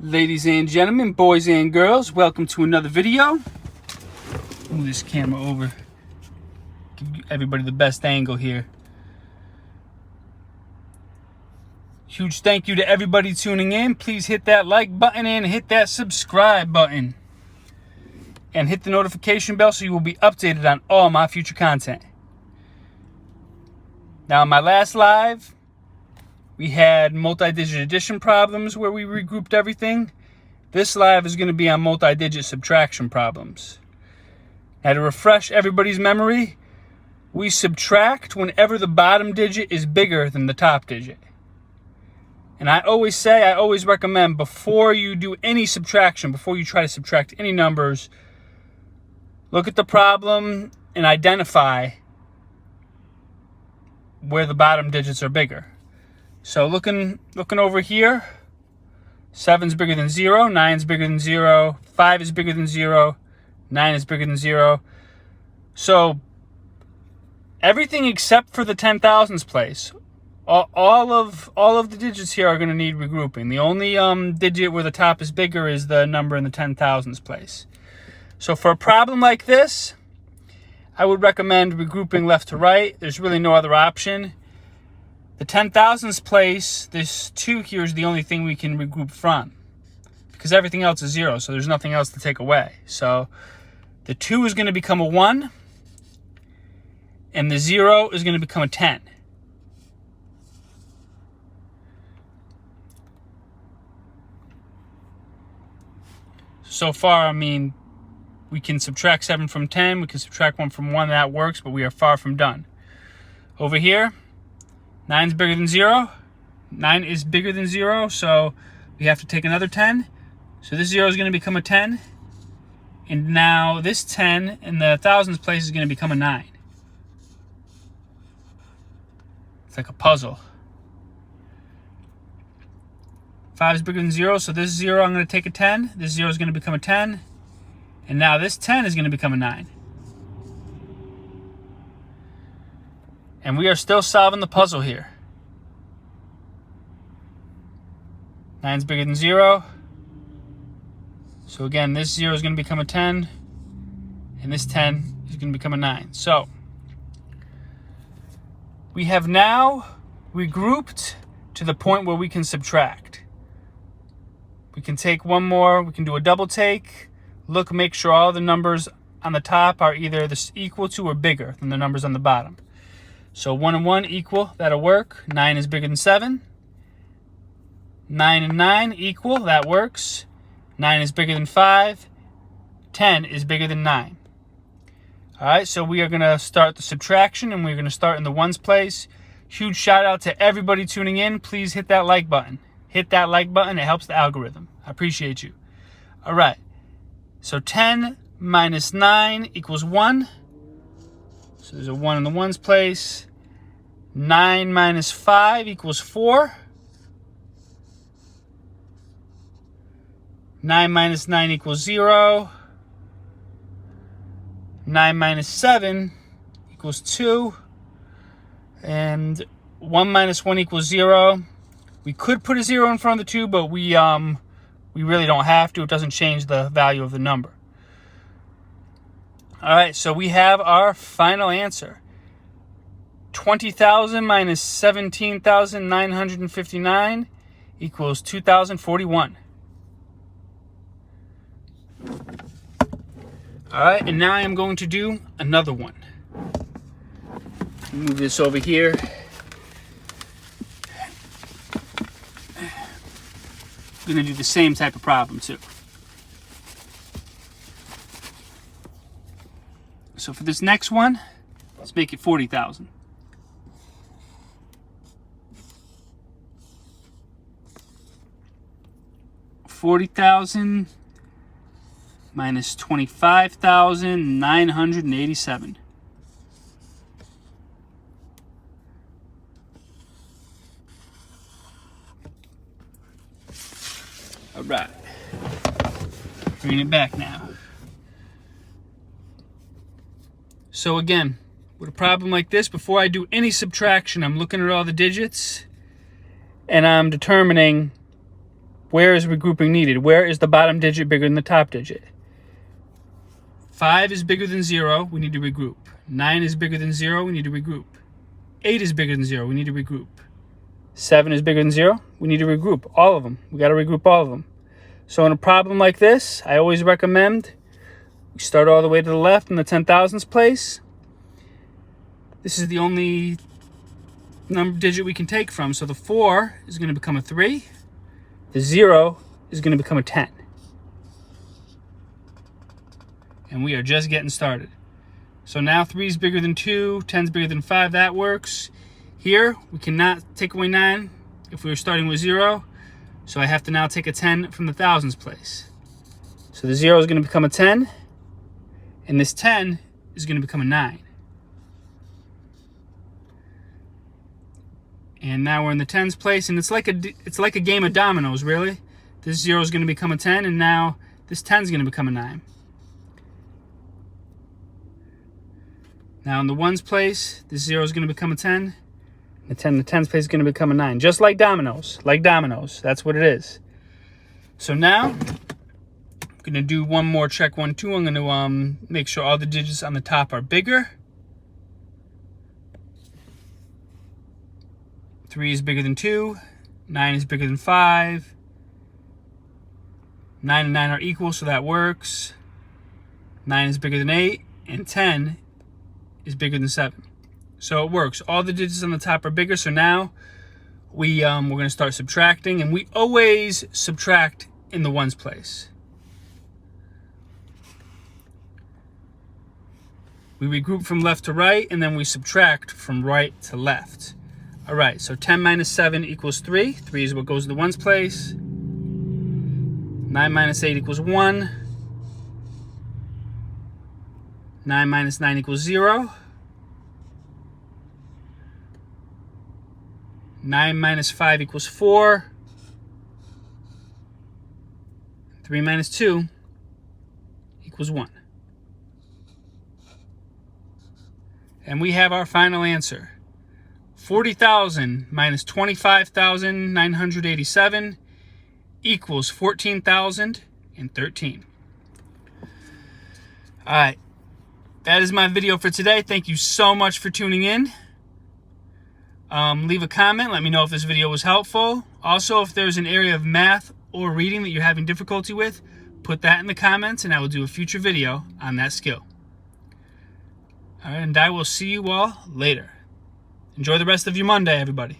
Ladies and gentlemen, boys and girls, welcome to another video. Move this camera over. Give everybody the best angle here. Huge thank you to everybody tuning in. Please hit that like button and hit that subscribe button. And hit the notification bell so you will be updated on all my future content. Now, in my last live, we had multi-digit addition problems where we regrouped everything. This live is going to be on multi-digit subtraction problems. Now, to refresh everybody's memory, we subtract whenever the bottom digit is bigger than the top digit. And I always recommend before you do any subtraction, before you try to subtract any numbers, look at the problem and identify where the bottom digits are bigger. So looking over here, 7's bigger than 0, 9's bigger than 0, 5 is bigger than 0, 9 is bigger than 0. So everything except for the 10,000s place, all of the digits here are going to need regrouping. The only digit where the top is bigger is the number in the 10,000s place. So for a problem like this, I would recommend regrouping left to right. There's really no other option. The 10,000s place, this 2 here is the only thing we can regroup from, because everything else is 0, so there's nothing else to take away. So the 2 is going to become a 1, and the 0 is going to become a 10. So far, I mean, we can subtract 7 from 10, we can subtract 1 from 1, that works, but we are far from done. Over here, 9's bigger than 0. 9 is bigger than 0, so we have to take another 10. So this 0 is going to become a 10. And now this 10 in the thousands place is going to become a 9. It's like a puzzle. 5 is bigger than 0, so this 0 I'm going to take a 10. This 0 is going to become a 10. And now this 10 is going to become a 9. And we are still solving the puzzle here. 9's bigger than 0. So again, this 0 is going to become a 10. And this 10 is going to become a 9. So we have now regrouped to the point where we can subtract. We can take one more. We can do a double take. Look, make sure all the numbers on the top are either equal to or bigger than the numbers on the bottom. So 1 and 1 equal, that'll work. 9 is bigger than 7. 9 and 9 equal, that works. 9 is bigger than 5. 10 is bigger than 9. All right, so we are going to start the subtraction, and we're going to start in the ones place. Huge shout out to everybody tuning in. Please hit that like button. Hit that like button. It helps the algorithm. I appreciate you. All right, so 10 minus 9 equals 1. So there's a 1 in the ones place. 9 minus 5 equals 4. 9 minus 9 equals 0. 9 minus 7 equals 2. And 1 minus 1 equals 0. We could put a 0 in front of the 2, but we really don't have to. It doesn't change the value of the number. All right, so we have our final answer. 20,000 minus 17,959 equals 2,041. All right, and now I am going to do another one. Move this over here. I'm going to do the same type of problem too. So for this next one, let's make it 40,000. $40,000 minus 25,987. All right, bring it back now. So again, with a problem like this, before I do any subtraction, I'm looking at all the digits and I'm determining Where is regrouping needed? Where is the bottom digit bigger than the top digit? 5 is bigger than 0, we need to regroup. 9 is bigger than 0, we need to regroup. 8 is bigger than 0, we need to regroup. 7 is bigger than 0, we need to regroup. All of them. We got to regroup all of them. So in a problem like this, I always recommend we start all the way to the left in the 10,000ths place. This is the only number digit we can take from. So the 4 is going to become a 3. The 0 is going to become a 10. And we are just getting started. So now 3 is bigger than 2, 10 is bigger than 5. That works. Here, we cannot take away 9 if we were starting with 0. So I have to now take a 10 from the thousands place. So the 0 is going to become a 10. And this 10 is going to become a 9. And now we're in the tens place, and it's like a game of dominoes, really. This 0 is going to become a 10, and now this 10 is going to become a 9. Now in the ones place, this 0 is going to become a 10. The 10 in the tens place is going to become a 9. Just like dominoes. Like dominoes. That's what it is. So now, I'm going to do one more check 1, 2. I'm going to make sure all the digits on the top are bigger. 3 is bigger than 2. 9 is bigger than 5. 9 and 9 are equal, so that works. 9 is bigger than 8. And 10 is bigger than 7. So it works. All the digits on the top are bigger. So now we're going to start subtracting. And we always subtract in the ones place. We regroup from left to right, and then we subtract from right to left. All right, so 10 minus 7 equals 3. 3 is what goes in the ones place. 9 minus 8 equals 1. 9 minus 9 equals 0. 9 minus 5 equals 4. 3 minus 2 equals 1. And we have our final answer. 40,000 minus 25,987 equals 14,013. All right. That is my video for today. Thank you so much for tuning in. Leave a comment. Let me know if this video was helpful. Also, if there's an area of math or reading that you're having difficulty with, put that in the comments and I will do a future video on that skill. All right, and I will see you all later. Enjoy the rest of your Monday, everybody.